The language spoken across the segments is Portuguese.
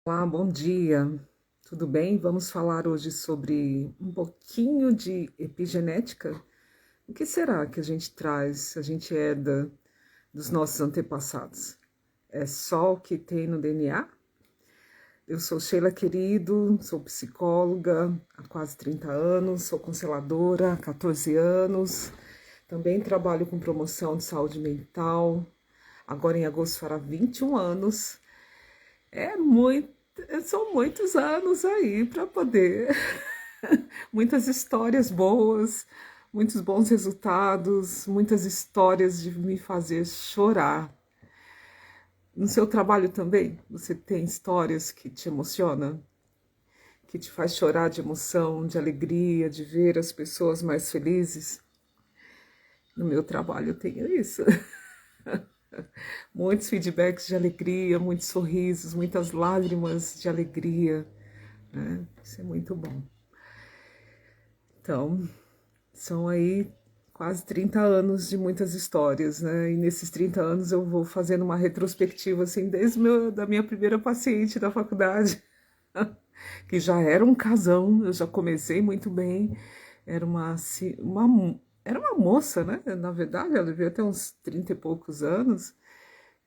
Olá, bom dia. Tudo bem? Vamos falar hoje sobre um pouquinho de epigenética. O que será que a gente traz, a gente herda dos nossos antepassados? É só o que tem no DNA? Eu sou Sheila Querido, sou psicóloga há quase 30 anos, sou consteladora há 14 anos, também trabalho com promoção de saúde mental. Agora em agosto fará 21 anos. É muito, são muitos anos aí para poder, muitas histórias boas, muitos bons resultados, muitas histórias de me fazer chorar. No seu trabalho também, você tem histórias que te emocionam, que te faz chorar de emoção, de alegria, de ver as pessoas mais felizes? No meu trabalho eu tenho isso. Muitos feedbacks de alegria, muitos sorrisos, muitas lágrimas de alegria, né? Isso é muito bom. Então, são aí quase 30 anos de muitas histórias, né? E nesses 30 anos eu vou fazendo uma retrospectiva, assim, desde da minha primeira paciente da faculdade, que já era um casão, eu já comecei muito bem, era era uma moça, né? Na verdade, ela devia ter uns 30 e poucos anos,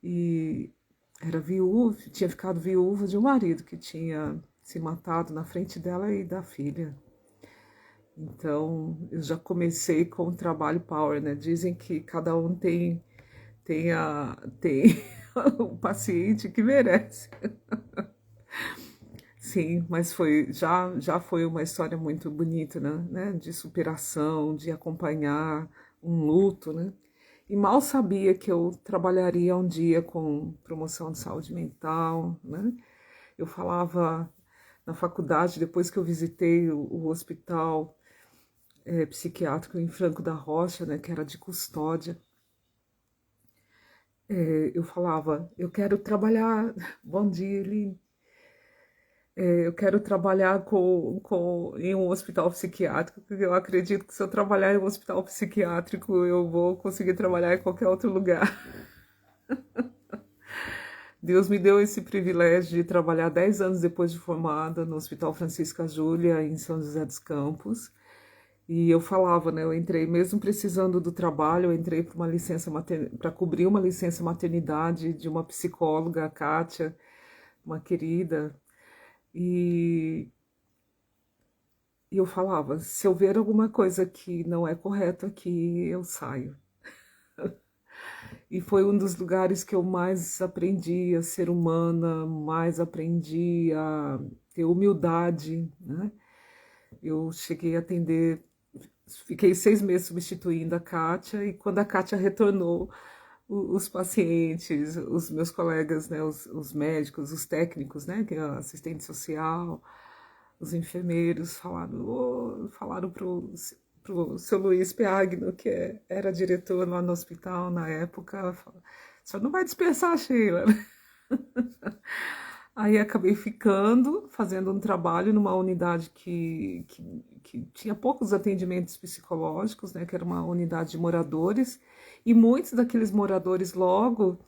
e era viúva, tinha ficado viúva de um marido que tinha se matado na frente dela e da filha. Então, eu já comecei com o trabalho power, né? Dizem que cada um tem o paciente que merece. Sim, mas já foi uma história muito bonita, né? De superação, de acompanhar um luto, né? E mal sabia que eu trabalharia um dia com promoção de saúde mental, né? Eu falava na faculdade, depois que eu visitei o hospital psiquiátrico em Franco da Rocha, né, que era de custódia, eu falava, eu quero trabalhar, bom dia, Eline, eu quero trabalhar em um hospital psiquiátrico, porque eu acredito que se eu trabalhar em um hospital psiquiátrico, eu vou conseguir trabalhar em qualquer outro lugar. Deus me deu esse privilégio de trabalhar 10 anos depois de formada no Hospital Francisca Júlia, em São José dos Campos. E eu falava, né? Eu entrei, mesmo precisando do trabalho, eu entrei para uma licença para cobrir uma licença maternidade de uma psicóloga, a Kátia, uma querida. E, e eu falava, se eu ver alguma coisa que não é correta aqui, eu saio. E foi um dos lugares que eu mais aprendi a ser humana, mais aprendi a ter humildade, né? Eu cheguei a atender, fiquei 6 meses substituindo a Kátia, e quando a Kátia retornou, os pacientes, os meus colegas, né, os médicos, os técnicos, né, que é assistente social, os enfermeiros falaram pro seu Luiz Piagno, que era diretor lá no hospital na época, o senhor não vai dispensar a Sheila, né? Aí acabei ficando, fazendo um trabalho numa unidade que tinha poucos atendimentos psicológicos, né, que era uma unidade de moradores, e muitos daqueles moradores logo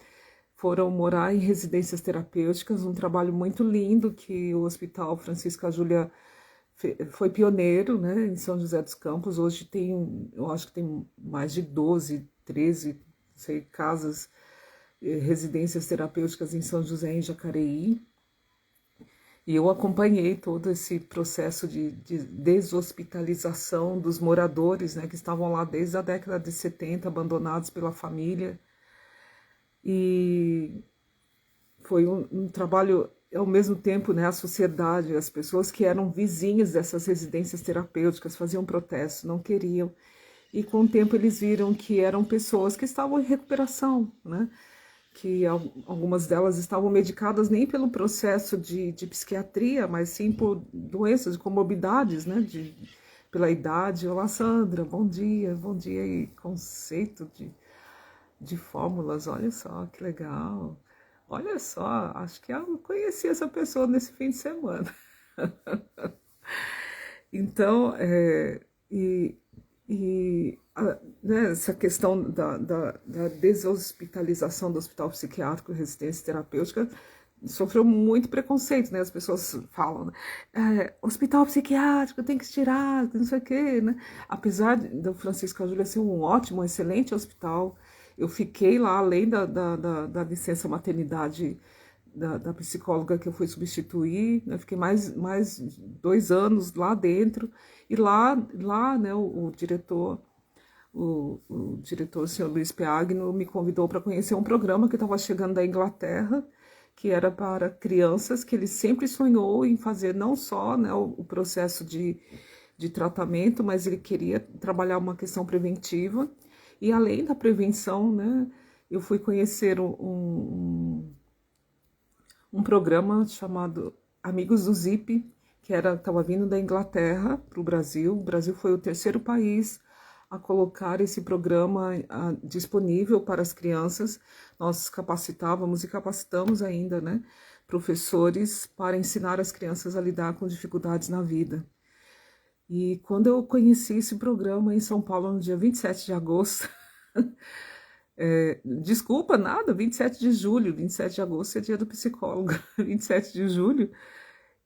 foram morar em residências terapêuticas, um trabalho muito lindo que o Hospital Francisca Júlia foi pioneiro, né, em São José dos Campos. Hoje tem, eu acho que tem mais de 12, 13, não sei, casas, residências terapêuticas em São José e em Jacareí. E eu acompanhei todo esse processo de deshospitalização dos moradores, né, que estavam lá desde a década de 70, abandonados pela família. E foi um trabalho, ao mesmo tempo, né, a sociedade, as pessoas que eram vizinhas dessas residências terapêuticas faziam protesto, não queriam. E com o tempo eles viram que eram pessoas que estavam em recuperação, né? Que algumas delas estavam medicadas nem pelo processo de psiquiatria, mas sim por doenças, de comorbidades, né? Pela idade. Olá, Sandra, bom dia e conceito de fórmulas, olha só que legal. Olha só, acho que eu conheci essa pessoa nesse fim de semana. Então, e, né, essa questão da deshospitalização do hospital psiquiátrico, residência terapêutica, sofreu muito preconceito, né? As pessoas falam, né? Hospital psiquiátrico tem que tirar, não sei o quê, né? Apesar do Francisco Júlia ser um ótimo, um excelente hospital, eu fiquei lá, além da licença maternidade da psicóloga que eu fui substituir, né? Fiquei mais 2 anos lá dentro, e lá né, o diretor, o senhor Luiz Piagno, me convidou para conhecer um programa que estava chegando da Inglaterra, que era para crianças, que ele sempre sonhou em fazer não só, né, o processo de tratamento, mas ele queria trabalhar uma questão preventiva. E além da prevenção, né, eu fui conhecer um programa chamado Amigos do Zip, que estava vindo da Inglaterra para o Brasil. O Brasil foi o terceiro país a colocar esse programa disponível para as crianças. Nós capacitávamos e capacitamos ainda, né, professores para ensinar as crianças a lidar com dificuldades na vida. E quando eu conheci esse programa em São Paulo, no dia 27 de agosto, desculpa, nada, 27 de julho, 27 de agosto é dia do psicólogo, 27 de julho,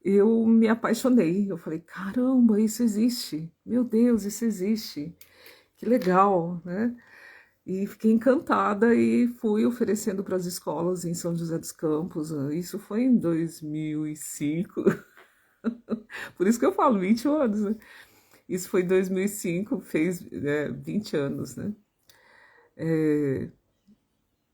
eu me apaixonei. Eu falei, caramba, isso existe, meu Deus, isso existe, que legal, né? E fiquei encantada e fui oferecendo para as escolas em São José dos Campos. Isso foi em 2005, por isso que eu falo 20 anos, né? Isso foi em 2005, fez 20 anos, né?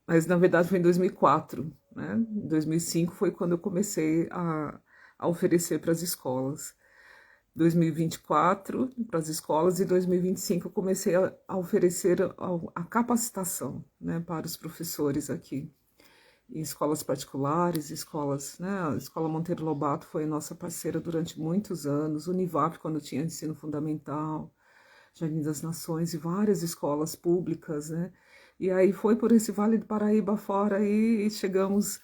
Mas na verdade foi em 2004, né? Em 2005 foi quando eu comecei a oferecer para as escolas. 2024 para as escolas, e 2025 eu comecei a oferecer a capacitação, né, para os professores aqui, em escolas particulares, escolas, né, a Escola Monteiro Lobato foi nossa parceira durante muitos anos, Univap quando tinha ensino fundamental, Jardim das Nações e várias escolas públicas, né, e aí foi por esse Vale do Paraíba fora e chegamos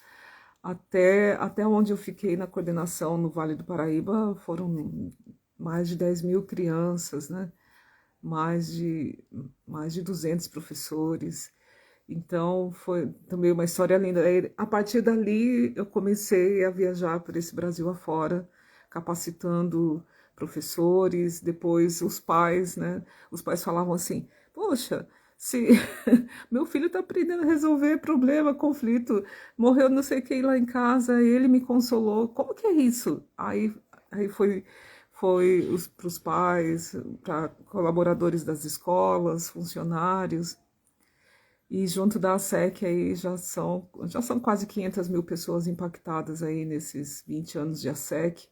até onde eu fiquei na coordenação no Vale do Paraíba, foram mais de 10 mil crianças, né? mais de 200 professores. Então, foi também uma história linda. A partir dali, eu comecei a viajar por esse Brasil afora, capacitando professores, depois os pais, né? Os pais falavam assim, poxa, se meu filho está aprendendo a resolver problema, conflito, morreu não sei quem lá em casa, ele me consolou, como que é isso? Aí foi para os pais, para colaboradores das escolas, funcionários, e junto da ASEC aí já são quase 500 mil pessoas impactadas aí nesses 20 anos de ASEC.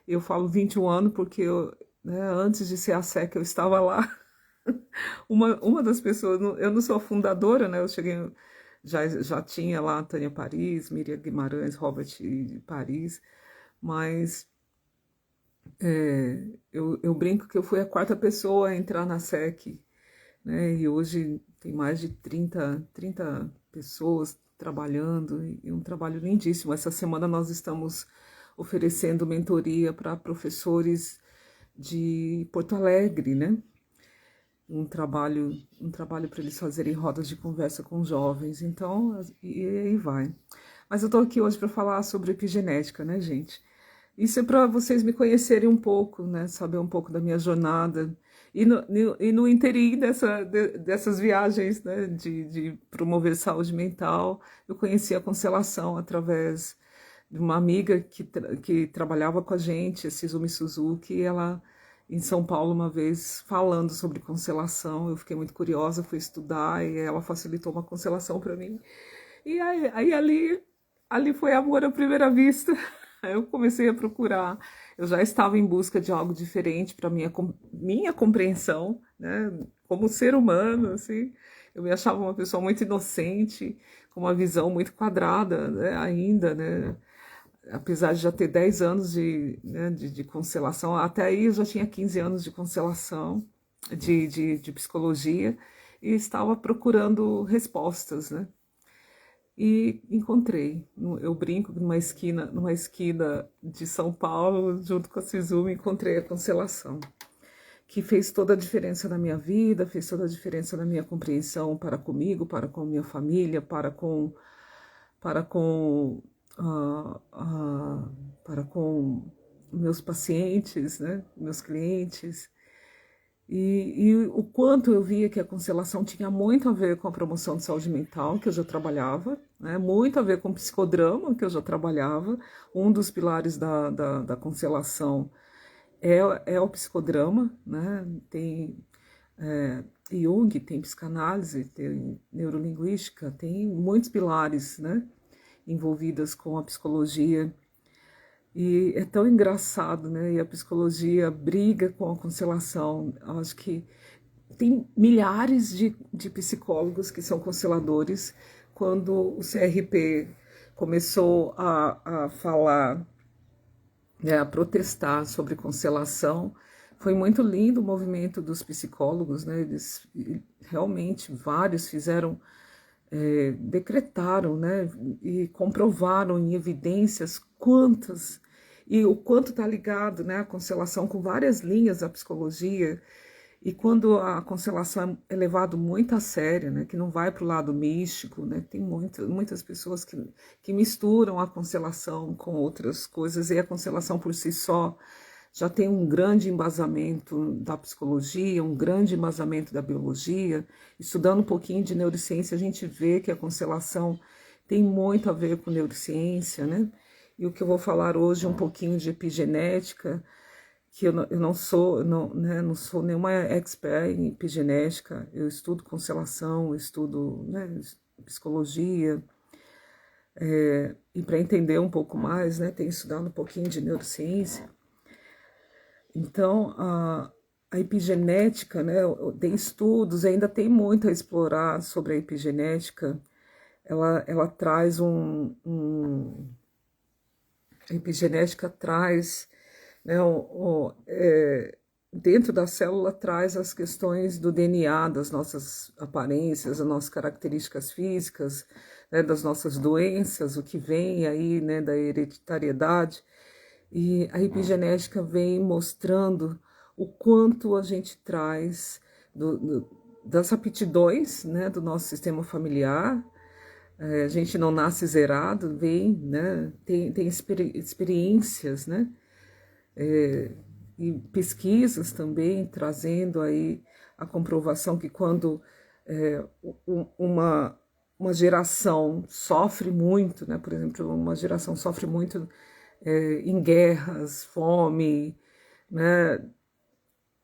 Eu falo 21 anos porque né, antes de ser ASEC eu estava lá. Uma das pessoas, eu não sou a fundadora, né? Eu cheguei, já tinha lá a Tânia Paris, Miriam Guimarães, Robert Paris, mas eu brinco que eu fui a quarta pessoa a entrar na SEC, né? E hoje tem mais de 30 pessoas trabalhando, e um trabalho lindíssimo. Essa semana nós estamos oferecendo mentoria para professores de Porto Alegre, né? Um trabalho para eles fazerem rodas de conversa com jovens, então, e aí vai. Mas eu estou aqui hoje para falar sobre epigenética, né, gente? Isso é para vocês me conhecerem um pouco, né? Saber um pouco da minha jornada. E no interim dessas viagens, né? De promover saúde mental, eu conheci a constelação através de uma amiga que trabalhava com a gente, a Sizumi Suzuki, ela em São Paulo uma vez falando sobre constelação. Eu fiquei muito curiosa, fui estudar e ela facilitou uma constelação para mim. E aí ali foi amor à primeira vista. Aí eu comecei a procurar. Eu já estava em busca de algo diferente para minha compreensão, né? Como ser humano, assim. Eu me achava uma pessoa muito inocente, com uma visão muito quadrada, né? Ainda, né? Apesar de já ter 10 anos de constelação, até aí eu já tinha 15 anos de constelação, de psicologia, e estava procurando respostas, né? E encontrei. Eu brinco numa esquina de São Paulo, junto com a Sizumi, encontrei a constelação, que fez toda a diferença na minha vida, fez toda a diferença na minha compreensão para comigo, para com minha família, para com para com meus pacientes, né, meus clientes, e o quanto eu via que a constelação tinha muito a ver com a promoção de saúde mental, que eu já trabalhava, né, muito a ver com psicodrama, que eu já trabalhava. Um dos pilares da constelação é o psicodrama, né, tem Jung, tem psicanálise, tem neurolinguística, tem muitos pilares, né, envolvidas com a psicologia. E é tão engraçado, né? E a psicologia briga com a constelação. Eu acho que tem milhares de psicólogos que são consteladores. Quando o CRP começou a falar, né, a protestar sobre constelação, foi muito lindo o movimento dos psicólogos, né? Eles realmente, vários fizeram, decretaram, né, e comprovaram em evidências quantas e o quanto está ligado, né, a constelação com várias linhas da psicologia. E quando a constelação é levado muito a sério, né, que não vai para o lado místico, né, tem muitas pessoas que misturam a constelação com outras coisas, e a constelação por si só já tem um grande embasamento da psicologia, um grande embasamento da biologia. Estudando um pouquinho de neurociência, a gente vê que a constelação tem muito a ver com neurociência, né? E o que eu vou falar hoje é um pouquinho de epigenética, que eu não sou, né, não sou nenhuma expert em epigenética. Eu estudo constelação, estudo, né, psicologia, e para entender um pouco mais, né, tenho estudado um pouquinho de neurociência. Então, a epigenética, né, tem estudos, ainda tem muito a explorar sobre a epigenética. Ela traz a epigenética traz, né, dentro da célula traz as questões do DNA, das nossas aparências, das nossas características físicas, né, das nossas doenças, o que vem aí, né, da hereditariedade. E a epigenética vem mostrando o quanto a gente traz das aptidões, né, do nosso sistema familiar. A gente não nasce zerado, vem, né, tem experiências, né, e pesquisas também trazendo aí a comprovação que quando uma geração sofre muito, né, por exemplo, uma geração sofre muito em guerras, fome, né?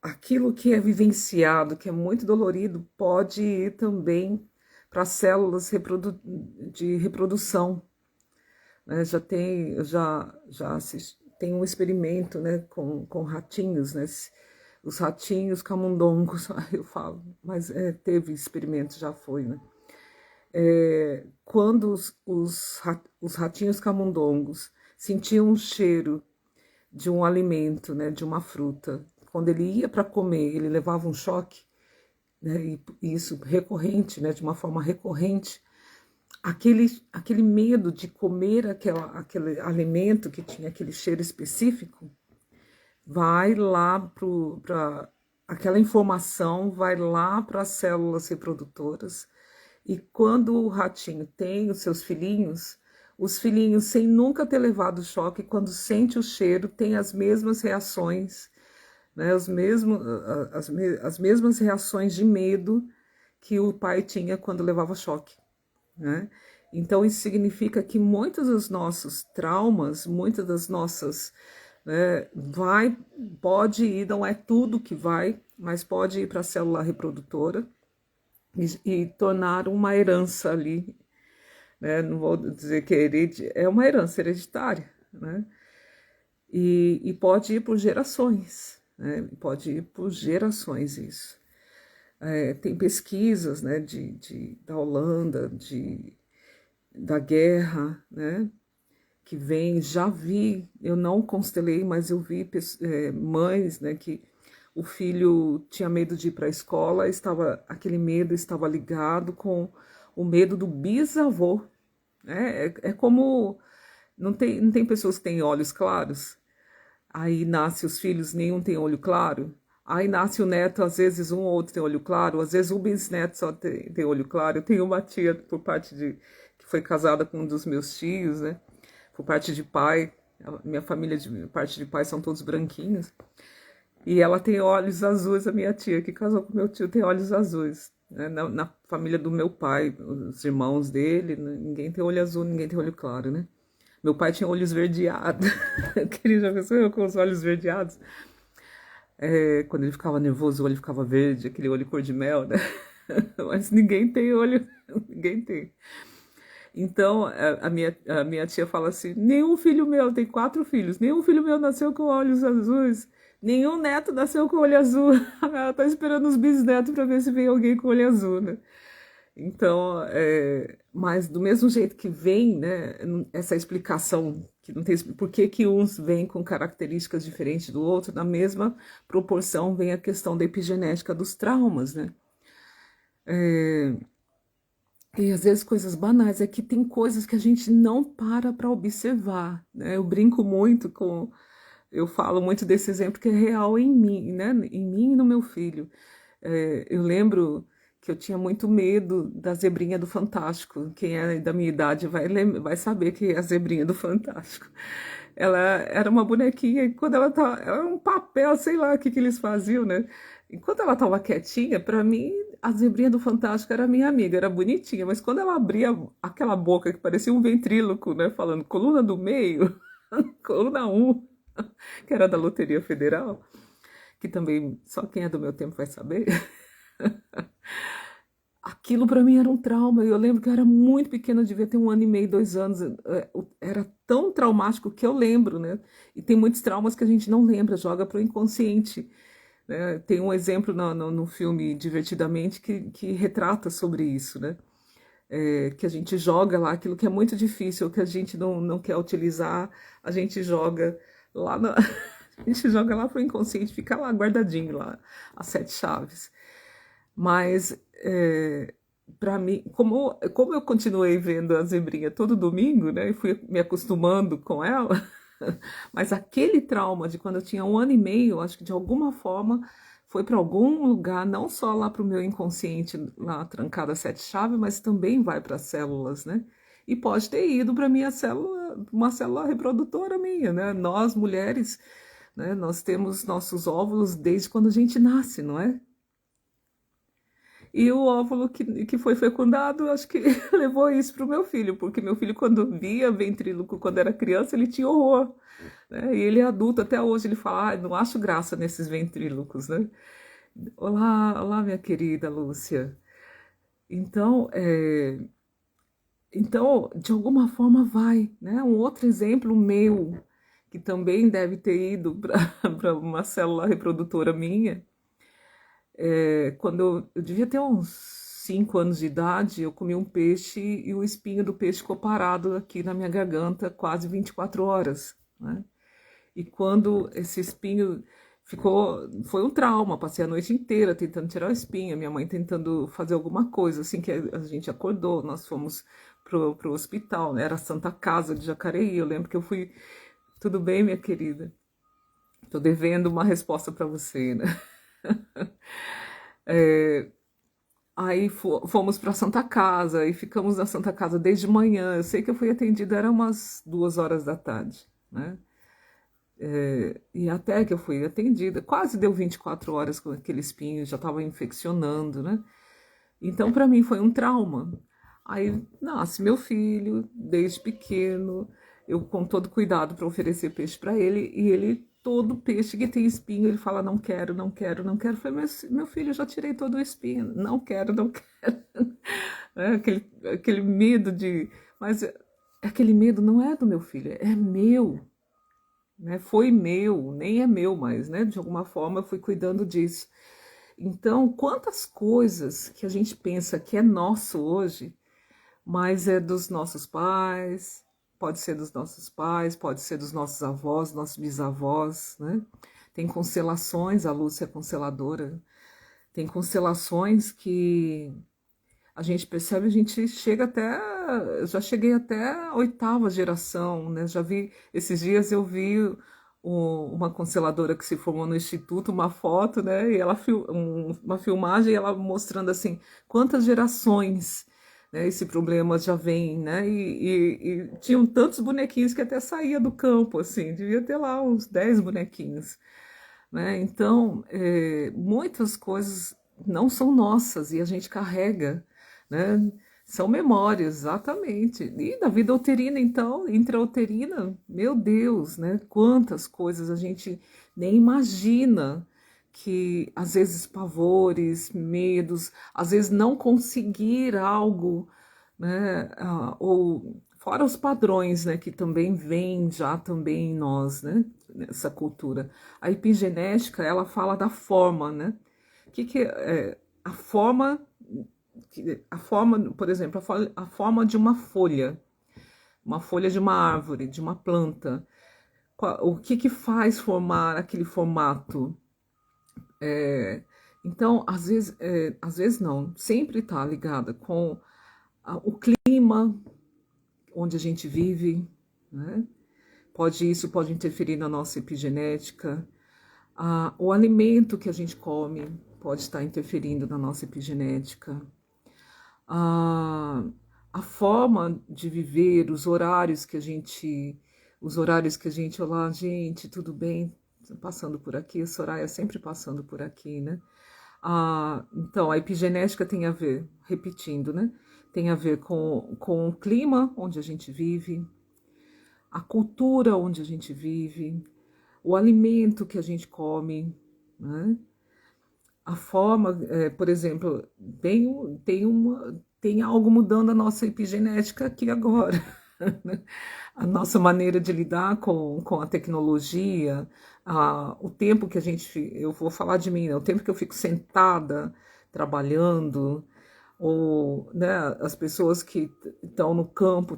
Aquilo que é vivenciado, que é muito dolorido, pode ir também para as células de reprodução. Né? Tem um experimento, né, com ratinhos, né? Os ratinhos camundongos, eu falo, mas teve experimento, já foi, né? Quando os ratinhos camundongos sentiam um cheiro de um alimento, né, de uma fruta, quando ele ia para comer, ele levava um choque, né, e isso recorrente, né, de uma forma recorrente, aquele medo de comer aquele alimento que tinha aquele cheiro específico, vai lá para aquela informação, vai lá para as células reprodutoras. E quando o ratinho tem os seus filhinhos, os filhinhos, sem nunca ter levado choque, quando sente o cheiro, tem as mesmas reações, né, as mesmas reações de medo que o pai tinha quando levava choque, né? Então, isso significa que muitos dos nossos traumas, muitas das nossas, né, pode ir, não é tudo que vai, mas pode ir para a célula reprodutora e tornar uma herança ali, né? Não vou dizer que é uma herança hereditária, né? E pode ir por gerações, né? Pode ir por gerações isso. Tem pesquisas, né, da Holanda, da guerra, né, que vem, já vi, eu não constelei, mas eu vi mães, né, que o filho tinha medo de ir para a escola, aquele medo estava ligado com o medo do bisavô, né? É como, não tem pessoas que têm olhos claros, aí nasce os filhos, nenhum tem olho claro, aí nasce o neto, às vezes um ou outro tem olho claro, às vezes o bisneto só tem olho claro. Eu tenho uma tia por parte que foi casada com um dos meus tios, né? por parte de pai, minha família de parte de pai são todos branquinhos, e ela tem olhos azuis, a minha tia, que casou com meu tio, tem olhos azuis. Né? Na família do meu pai, os irmãos dele, ninguém tem olho azul, ninguém tem olho claro, né? Meu pai tinha olhos esverdeados. Queria já pensou eu com os olhos esverdeados? Quando ele ficava nervoso, o olho ficava verde, aquele olho cor de mel, né? Mas ninguém tem olho, ninguém tem. Então, a minha tia fala assim, nenhum filho meu, tem 4 filhos, nenhum filho meu nasceu com olhos azuis, nenhum neto nasceu com olho azul. Ela tá esperando os bisnetos para ver se vem alguém com olho azul, né? Então, mas do mesmo jeito que vem, né, essa explicação, que não tem por que que uns vêm com características diferentes do outro, na mesma proporção vem a questão da epigenética dos traumas, né? E às vezes coisas banais, é que tem coisas que a gente não para observar, né? Eu brinco muito eu falo muito desse exemplo que é real em mim, né? Em mim e no meu filho. Eu lembro que eu tinha muito medo da zebrinha do Fantástico. Quem é da minha idade vai saber que é a zebrinha do Fantástico. Ela era uma bonequinha e quando ela tava, ela era um papel, sei lá o que que eles faziam, né? Enquanto ela estava quietinha, para mim, a zebrinha do Fantástico era minha amiga, era bonitinha, mas quando ela abria aquela boca que parecia um ventríloco, né, falando coluna do meio, coluna um, que era da Loteria Federal, que também só quem é do meu tempo vai saber. Aquilo para mim era um trauma. Eu lembro que eu era muito pequena, eu devia ter 1 ano e meio, 2 anos. Era tão traumático que eu lembro, né? E tem muitos traumas que a gente não lembra, joga para o inconsciente. Né? Tem um exemplo no filme Divertidamente que retrata sobre isso, né? Que a gente joga lá aquilo que é muito difícil, que a gente não quer utilizar, a gente joga lá a gente joga lá para o inconsciente, fica lá guardadinho lá, as 7 chaves. Mas para mim, como eu continuei vendo a zebrinha todo domingo, né, e fui me acostumando com ela, mas aquele trauma de quando eu tinha 1 ano e meio, acho que de alguma forma foi para algum lugar, não só lá para o meu inconsciente, lá trancado a 7 chaves, mas também vai para as células, né? E pode ter ido para minha célula, uma célula reprodutora minha, né? Nós, mulheres, né, nós temos nossos óvulos desde quando a gente nasce, não é? E o óvulo que foi fecundado, acho que levou isso para o meu filho, porque meu filho, quando via ventríloco quando era criança, ele tinha horror. Né? E ele é adulto, até hoje ele fala, não acho graça nesses ventrílocos, né? Olá, olá, minha querida Lúcia. Então, de alguma forma vai, né? Um outro exemplo meu, que também deve ter ido para uma célula reprodutora minha, quando eu devia ter uns 5 anos de idade, eu comi um peixe e o espinho do peixe ficou parado aqui na minha garganta quase 24 horas, né? E quando esse espinho foi um trauma, passei a noite inteira tentando tirar o espinho, minha mãe tentando fazer alguma coisa, assim que a gente acordou, nós fomos pro hospital, né? Era a Santa Casa de Jacareí, eu lembro que eu fui, tudo bem, minha querida? Tô devendo uma resposta para você, né? Aí fomos para Santa Casa e ficamos na Santa Casa desde manhã. Eu sei que eu fui atendida, era umas 2 horas da tarde, né? E até que eu fui atendida, quase deu 24 horas com aquele espinho, já estava infeccionando, né? Então, para mim, foi um trauma. Aí nasce meu filho, desde pequeno, eu com todo cuidado para oferecer peixe para ele, e ele, todo peixe que tem espinho, ele fala: não quero, não quero, não quero. Eu falei: meu filho, eu já tirei todo o espinho, não quero, não quero. Aquele medo de. Mas aquele medo não é do meu filho, é meu. Né? Foi meu, nem é meu mais, né? De alguma forma eu fui cuidando disso. Então, quantas coisas que a gente pensa que é nosso hoje, mas é dos nossos pais, pode ser dos nossos pais, pode ser dos nossos avós, nossos bisavós, né? Tem constelações, a Lúcia é consteladora, tem constelações que a gente percebe, a gente chega até, já cheguei até a 8ª geração, né? Já vi, esses dias eu vi uma consteladora que se formou no Instituto, uma foto, né? E ela uma filmagem, ela mostrando assim, quantas gerações, né? Esse problema já vem, né? E tinham tantos bonequinhos que até saía do campo, assim, devia ter lá uns 10 bonequinhos, né? Então, muitas coisas não são nossas e a gente carrega, né? São memórias, exatamente. E da vida uterina, então, intrauterina, meu Deus, né? Quantas coisas a gente nem imagina que, às vezes, pavores, medos, às vezes não conseguir algo, né? Ou fora os padrões, né? Que também vêm já também em nós, né? Nessa cultura. A epigenética, ela fala da forma, né? O que é a forma? A forma, por exemplo, a forma de uma folha de uma árvore, de uma planta. O que faz formar aquele formato? É, então, às vezes não, sempre está ligada com o clima onde a gente vive, né? Isso pode interferir na nossa epigenética. O alimento que a gente come pode estar interferindo na nossa epigenética. A, a forma de viver, olá, gente, tudo bem? Passando por aqui, a Soraya sempre passando por aqui, né? Então, a epigenética tem a ver, repetindo, né? Tem a ver com o clima onde a gente vive, a cultura onde a gente vive, o alimento que a gente come, né? A forma, por exemplo, tem algo mudando a nossa epigenética aqui agora. A nossa maneira de lidar com a tecnologia, o tempo que eu vou falar de mim, né? O tempo que eu fico sentada trabalhando, ou, né, as pessoas que estão no campo,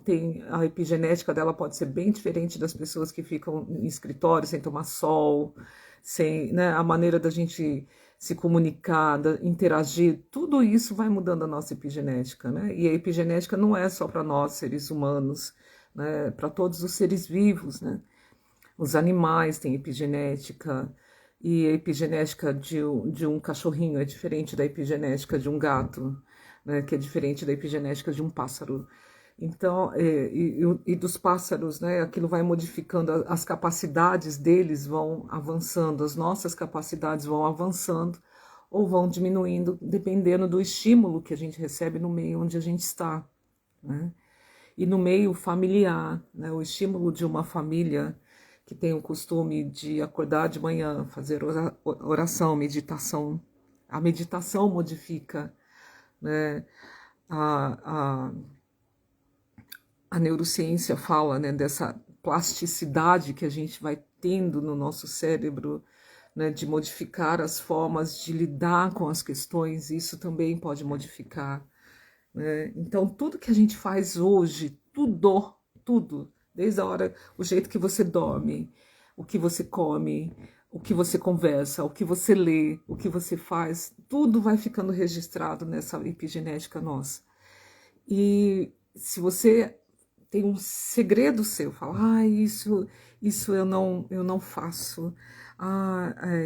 a epigenética dela pode ser bem diferente das pessoas que ficam em escritório sem tomar sol, sem, né, a maneira da gente se comunicar, interagir, tudo isso vai mudando a nossa epigenética, né? E a epigenética não é só para nós, seres humanos, né? Para todos os seres vivos, né? Os animais têm epigenética, e a epigenética de um cachorrinho é diferente da epigenética de um gato, né? Que é diferente da epigenética de um pássaro. Então, e dos pássaros, né? Aquilo vai modificando, as capacidades deles vão avançando, as nossas capacidades vão avançando ou vão diminuindo, dependendo do estímulo que a gente recebe no meio onde a gente está, né? E no meio familiar, né? O estímulo de uma família que tem o costume de acordar de manhã, fazer oração, meditação. A meditação modifica, né? A, a neurociência fala, né, dessa plasticidade que a gente vai tendo no nosso cérebro, né, de modificar as formas de lidar com as questões, isso também pode modificar, né? Então, tudo que a gente faz hoje, tudo, desde a hora, o jeito que você dorme, o que você come, o que você conversa, o que você lê, o que você faz, tudo vai ficando registrado nessa epigenética nossa. E se você tem um segredo seu, fala, isso eu não faço,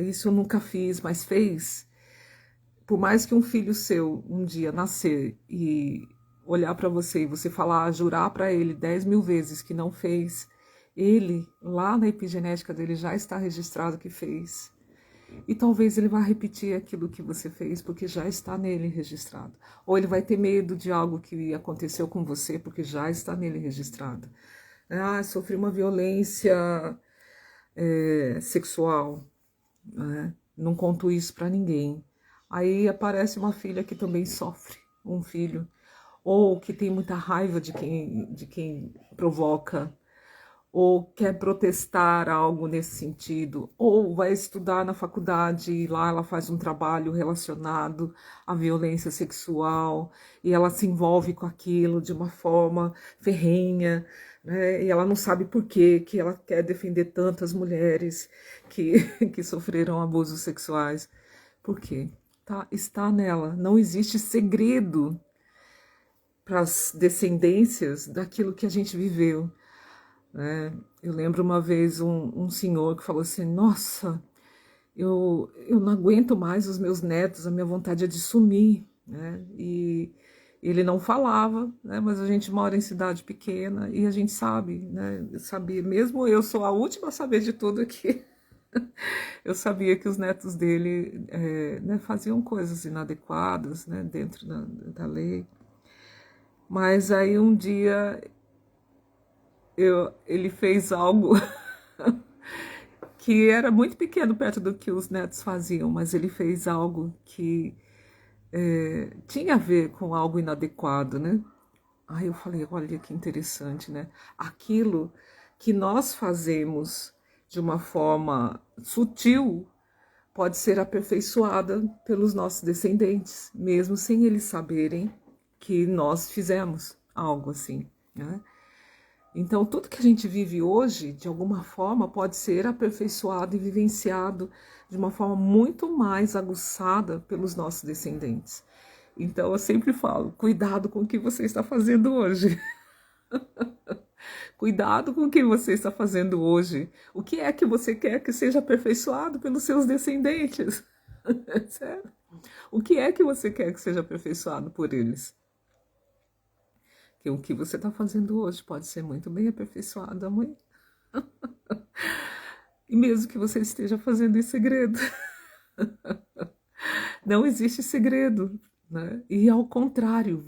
isso eu nunca fiz, mas fez. Por mais que um filho seu um dia nascer e olhar para você e você falar, jurar para ele 10.000 vezes que não fez, ele, lá na epigenética dele, já está registrado que fez. E talvez ele vá repetir aquilo que você fez, porque já está nele registrado. Ou ele vai ter medo de algo que aconteceu com você, porque já está nele registrado. Sofri uma violência sexual, né? Não conto isso para ninguém. Aí aparece uma filha que também sofre, um filho, ou que tem muita raiva de quem provoca, ou quer protestar algo nesse sentido, ou vai estudar na faculdade e lá ela faz um trabalho relacionado à violência sexual e ela se envolve com aquilo de uma forma ferrenha, né? E ela não sabe por quê, que ela quer defender tantas mulheres que sofreram abusos sexuais. Por quê? Está nela, não existe segredo para as descendências daquilo que a gente viveu. Eu lembro uma vez um senhor que falou assim, nossa, eu não aguento mais os meus netos, a minha vontade é de sumir, né? Ele não falava, né? Mas a gente mora em cidade pequena e a gente sabe, né? Sabia, mesmo eu sou a última a saber de tudo aqui. Eu sabia que os netos dele né, faziam coisas inadequadas, né, dentro da lei. Mas aí um dia ele fez algo que era muito pequeno perto do que os netos faziam, mas ele fez algo que tinha a ver com algo inadequado, né? Aí eu falei, olha que interessante, né? Aquilo que nós fazemos de uma forma sutil pode ser aperfeiçoada pelos nossos descendentes, mesmo sem eles saberem que nós fizemos algo assim, né? Então, tudo que a gente vive hoje, de alguma forma, pode ser aperfeiçoado e vivenciado de uma forma muito mais aguçada pelos nossos descendentes. Então, eu sempre falo, cuidado com o que você está fazendo hoje. Cuidado com o que você está fazendo hoje. O que é que você quer que seja aperfeiçoado pelos seus descendentes? Sério? O que é que você quer que seja aperfeiçoado por eles? Que o que você está fazendo hoje pode ser muito bem aperfeiçoado amanhã. E mesmo que você esteja fazendo em segredo. Não existe segredo, né? E ao contrário,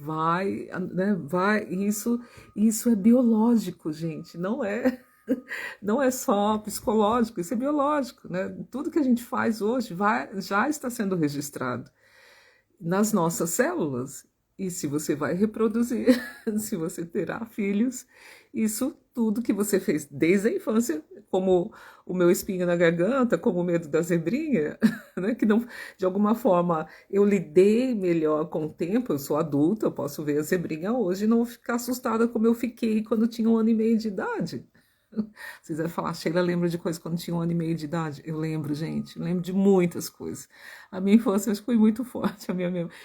isso é biológico, gente, não é só psicológico, isso é biológico, né? Tudo que a gente faz hoje já está sendo registrado nas nossas células. E se você vai reproduzir, se você terá filhos, isso tudo que você fez desde a infância, como o meu espinho na garganta, como o medo da zebrinha, né? Que não, de alguma forma eu lidei melhor com o tempo, eu sou adulta, eu posso ver a zebrinha hoje e não ficar assustada como eu fiquei quando tinha 1 ano e meio de idade. Vocês vão falar, Sheila lembra de coisas quando tinha 1 ano e meio de idade? Eu lembro, gente, eu lembro de muitas coisas. A minha infância acho que foi muito forte,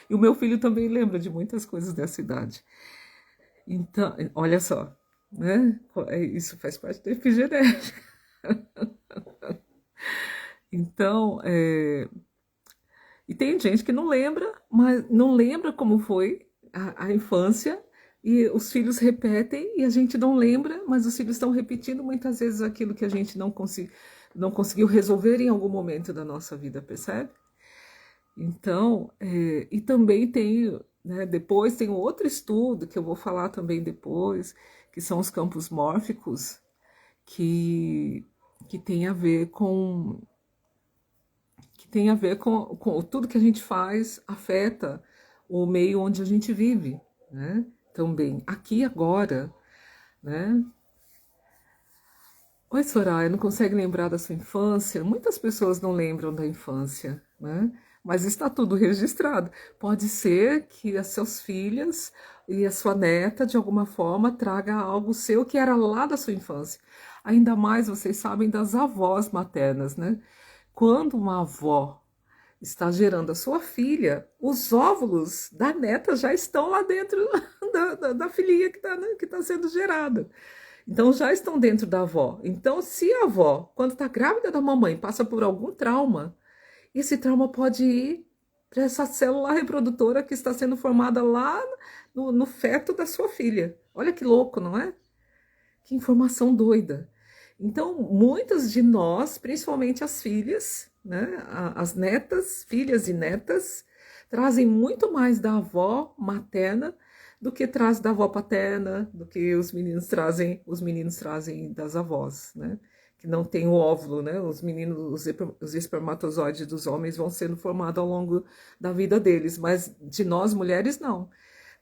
e o meu filho também lembra de muitas coisas dessa idade. Então, olha só, né? Isso faz parte da epigenética. Então, e tem gente que não lembra, mas não lembra como foi a infância, e os filhos repetem e a gente não lembra, mas os filhos estão repetindo muitas vezes aquilo que a gente não conseguiu resolver em algum momento da nossa vida, percebe? Então, e também tem, né, depois tem outro estudo que eu vou falar também depois, que são os campos mórficos, que tem a ver com com tudo que a gente faz afeta o meio onde a gente vive, né? Também aqui agora, né? Oi, Soraya, não consegue lembrar da sua infância? Muitas pessoas não lembram da infância, né? Mas está tudo registrado. Pode ser que as suas filhas e a sua neta, de alguma forma, traga algo seu que era lá da sua infância. Ainda mais vocês sabem das avós maternas, né? Quando uma avó está gerando a sua filha, os óvulos da neta já estão lá dentro da filhinha que tá sendo gerada. Então já estão dentro da avó. Então, se a avó, quando está grávida da mamãe, passa por algum trauma, esse trauma pode ir para essa célula reprodutora que está sendo formada lá no feto da sua filha. Olha que louco, não é? Que informação doida. Então, muitas de nós, principalmente as filhas, né, as netas, filhas e netas, trazem muito mais da avó materna do que traz da avó paterna, do que os meninos trazem das avós, né? Que não tem o óvulo, né? Os espermatozoides dos homens vão sendo formados ao longo da vida deles, mas de nós mulheres não.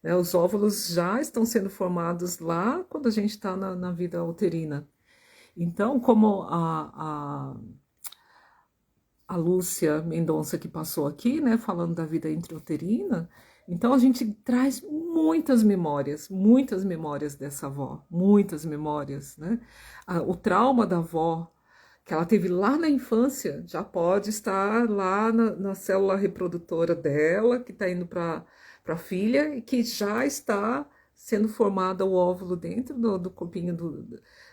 Né? Os óvulos já estão sendo formados lá quando a gente está na vida uterina. Então, como a Lúcia Mendonça que passou aqui, né, falando da vida intrauterina, então a gente traz muitas memórias dessa avó, muitas memórias, né? O trauma da avó que ela teve lá na infância já pode estar lá na célula reprodutora dela, que está indo para a filha e que já está sendo formada o óvulo dentro do corpinho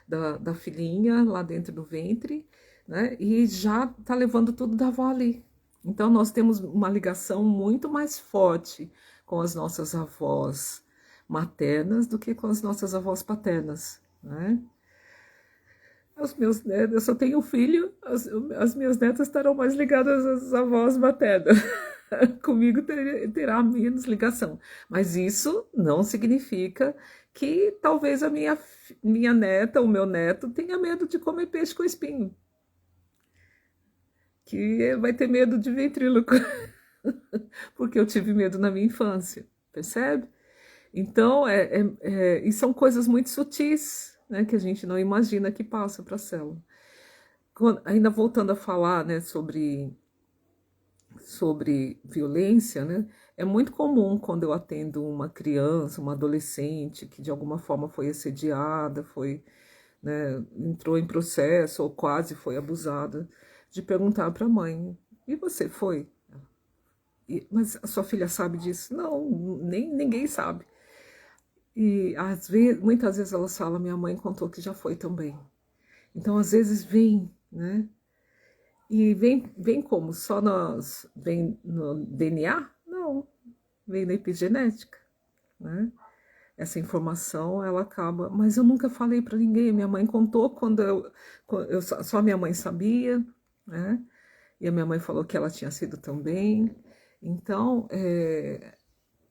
da filhinha, lá dentro do ventre, né? E já está levando tudo da avó ali. Então, nós temos uma ligação muito mais forte com as nossas avós maternas do que com as nossas avós paternas, né? Os meus netos, eu só tenho filho, as minhas netas estarão mais ligadas às avós maternas. Comigo terá menos ligação. Mas isso não significa que talvez a minha neta, o meu neto, tenha medo de comer peixe com espinho. Que vai ter medo de ventríloco. Porque eu tive medo na minha infância, percebe? Então, e são coisas muito sutis, né, que a gente não imagina que passa para a célula. Ainda voltando a falar, né, sobre violência, né, é muito comum quando eu atendo uma criança, uma adolescente que de alguma forma foi assediada, né, entrou em processo ou quase foi abusada, de perguntar para a mãe: e você foi? Mas a sua filha sabe disso? Não, ninguém sabe. E às vezes, muitas vezes elas falam: minha mãe contou que já foi também. Então, às vezes vem, né? E vem como? Vem no DNA? Não, vem na epigenética, né? Essa informação, ela acaba... Mas eu nunca falei para ninguém, minha mãe contou só minha mãe sabia, né? E a minha mãe falou que ela tinha sido também. Então,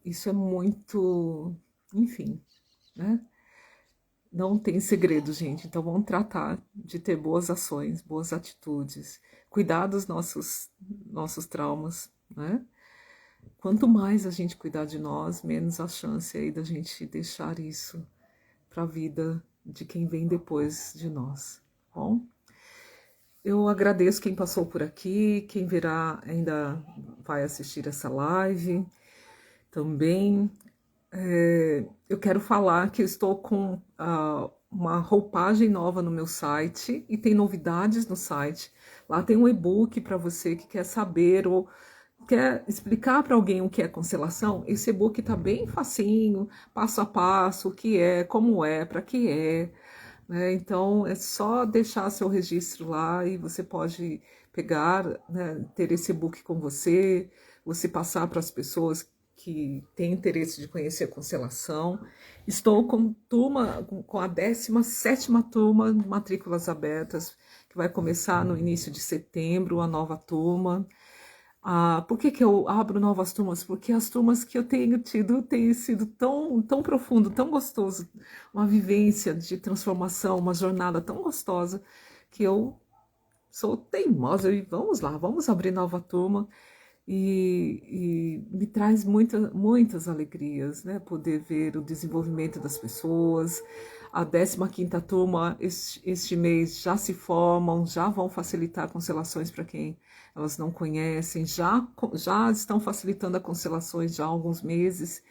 isso é muito... Enfim, né? Não tem segredo, gente. Então vamos tratar de ter boas ações, boas atitudes, cuidar dos nossos traumas, né? Quanto mais a gente cuidar de nós, menos a chance aí da gente deixar isso para a vida de quem vem depois de nós. Bom, eu agradeço quem passou por aqui, quem virá ainda vai assistir essa live também. Eu quero falar que eu estou com uma roupagem nova no meu site e tem novidades no site. Lá tem um e-book para você que quer saber ou quer explicar para alguém o que é constelação. Esse e-book está bem facinho, passo a passo, o que é, como é, para que é. Né? Então é só deixar seu registro lá e você pode pegar, né, ter esse e-book com você passar para as pessoas que têm interesse de conhecer a constelação. Estou com a 17ª turma, matrículas abertas, que vai começar no início de setembro, a nova turma. Por que eu abro novas turmas? Porque as turmas que eu tenho tido têm sido tão profundo, tão gostoso, uma vivência de transformação, uma jornada tão gostosa, que eu sou teimosa e vamos lá, vamos abrir nova turma. E me traz muitas alegrias, né? Poder ver o desenvolvimento das pessoas. A 15ª turma, este mês, já se formam, já vão facilitar constelações para quem elas não conhecem, já estão facilitando as constelações já há alguns meses.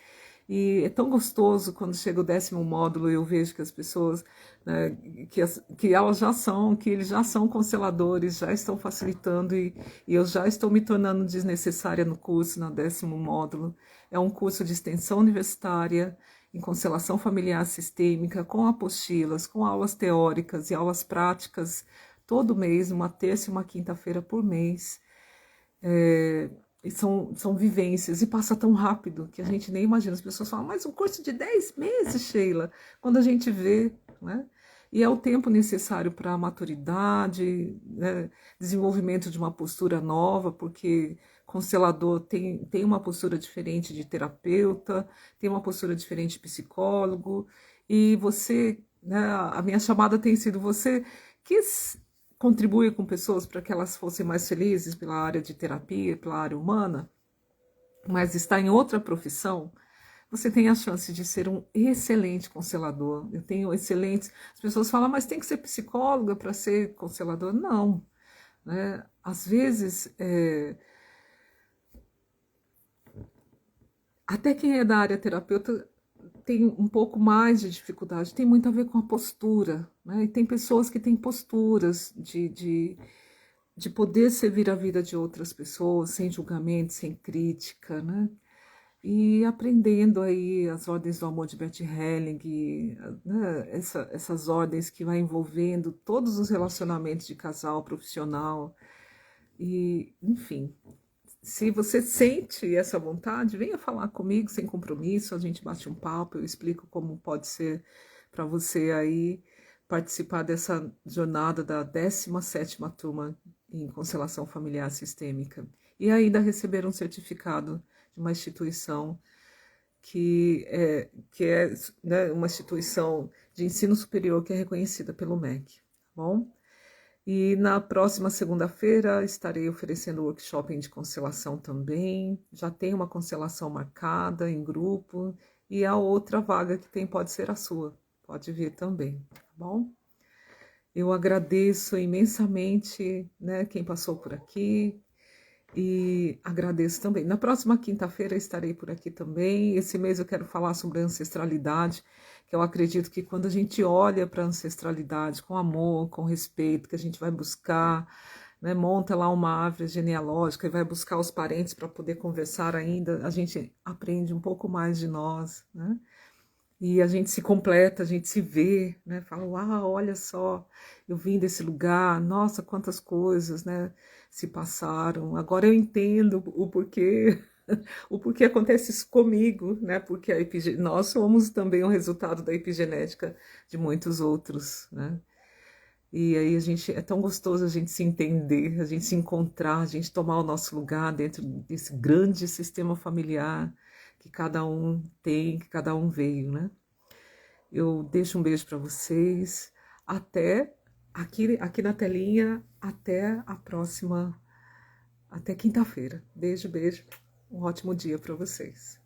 E é tão gostoso quando chega o 10º módulo e eu vejo que as pessoas, né, que eles já são consteladores, já estão facilitando e eu já estou me tornando desnecessária no curso, no 10º módulo. É um curso de extensão universitária em constelação familiar sistêmica, com apostilas, com aulas teóricas e aulas práticas, todo mês, uma terça e uma quinta-feira por mês. E são vivências, e passa tão rápido que a gente nem imagina. As pessoas falam: mas um curso de 10 meses, Sheila, quando a gente vê, né? E é o tempo necessário para a maturidade, né? Desenvolvimento de uma postura nova, porque constelador tem uma postura diferente de terapeuta, tem uma postura diferente de psicólogo, e você, né, a minha chamada tem sido: você quis contribuir com pessoas para que elas fossem mais felizes pela área de terapia, pela área humana, mas está em outra profissão, você tem a chance de ser um excelente constelador. Eu tenho excelentes... As pessoas falam: mas tem que ser psicóloga para ser constelador? Não. Né? Às vezes, até quem é da área terapeuta tem um pouco mais de dificuldade, tem muito a ver com a postura, né? E tem pessoas que têm posturas de poder servir a vida de outras pessoas, sem julgamento, sem crítica, né? E aprendendo aí as ordens do amor de Bert Helling, né? Essas ordens que vai envolvendo todos os relacionamentos de casal, profissional, e enfim, se você sente essa vontade, venha falar comigo sem compromisso, a gente bate um papo, eu explico como pode ser para você aí participar dessa jornada da 17ª turma em constelação familiar sistêmica e ainda receber um certificado de uma instituição que é né, uma instituição de ensino superior que é reconhecida pelo MEC, tá bom? E na próxima segunda-feira estarei oferecendo workshop de constelação também. Já tem uma constelação marcada em grupo e a outra vaga que tem pode ser a sua. Pode vir também, tá bom? Eu agradeço imensamente, né, quem passou por aqui e agradeço também. Na próxima quinta-feira estarei por aqui também. Esse mês eu quero falar sobre a ancestralidade, que eu acredito que quando a gente olha para a ancestralidade com amor, com respeito, que a gente vai buscar, né, monta lá uma árvore genealógica e vai buscar os parentes para poder conversar ainda, a gente aprende um pouco mais de nós, né? E a gente se completa, a gente se vê, né? Fala, uau, olha só, eu vim desse lugar, nossa, quantas coisas, né, se passaram. Agora eu entendo o porquê, o porquê acontece isso comigo, né? Porque nós somos também um resultado da epigenética de muitos outros, né? E aí a gente é tão gostoso a gente se entender, a gente se encontrar, a gente tomar o nosso lugar dentro desse grande sistema familiar que cada um tem, que cada um veio, né? Eu deixo um beijo para vocês. Até aqui na telinha, até a próxima, até quinta-feira. Beijo, beijo. Um ótimo dia para vocês.